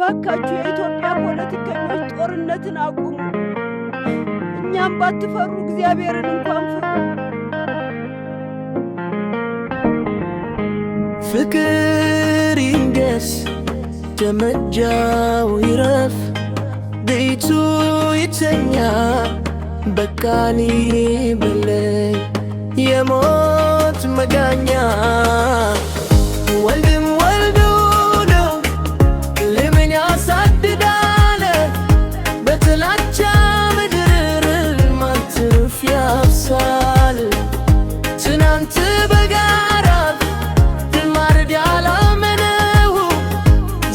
እባካችሁ የኢትዮጵያ ፖለቲከኞች ጦርነትን አቁሙ። እኛም ባትፈሩ እግዚአብሔርን እንኳን ፍሩ። ፍቅር ይንገስ ደመጃው ይረፍ ቤቱ ይተኛ በቃኒ በለይ የሞት መጋኛ ወልድም ወልዶ ነው ለምን ያሳድዳል በጥላቻ ምድር ማትርፍ ያፍሳል ትናንት በጋራ ማረድ ያላመነው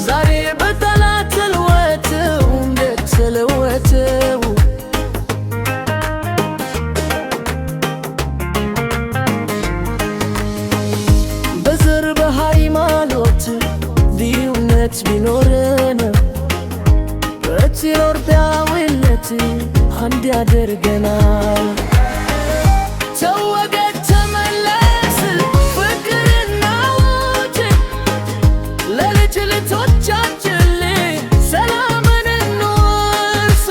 ዛሬ በጠላት ተለወጠው እንደተለወጠው በዘር በሃይማኖት ልዩነት ቢኖረን በኢትዮጵያዊነት አንድ ያደርገናል። ተወገድ ተመለስ ፍቅርና ውድ ለልጅ ልጆቻችን ሰላምን እንወርስ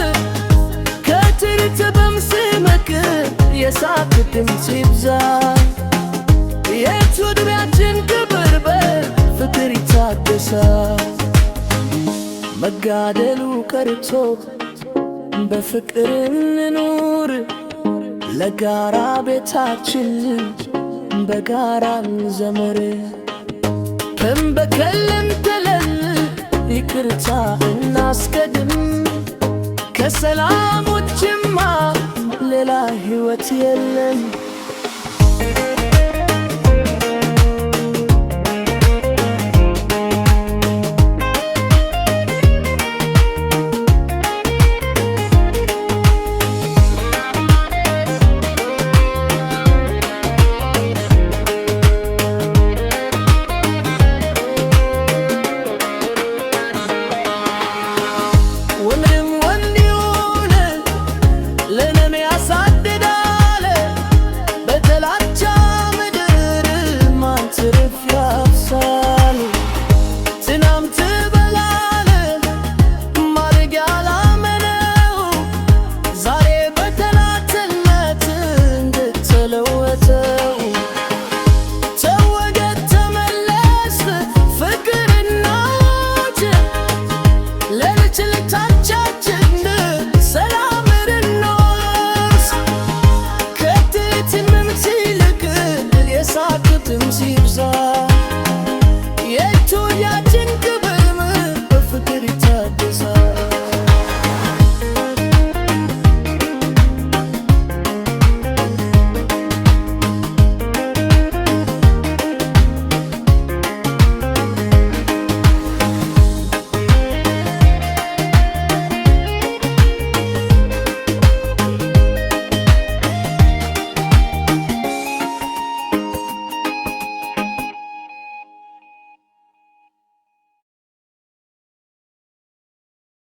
ከትርት በምስመክ የሳቅ ድምፅ ይብዛ የትውልዳችን ክብር በፍቅር ይታደሳል። መጋደሉ ቀርቶ በፍቅር እንኑር ለጋራ ቤታችን በጋራ እንዘምር። በቀልን ተለል ይቅርታ እናስቀድም ከሰላም ውጭማ ሌላ ሕይወት የለም።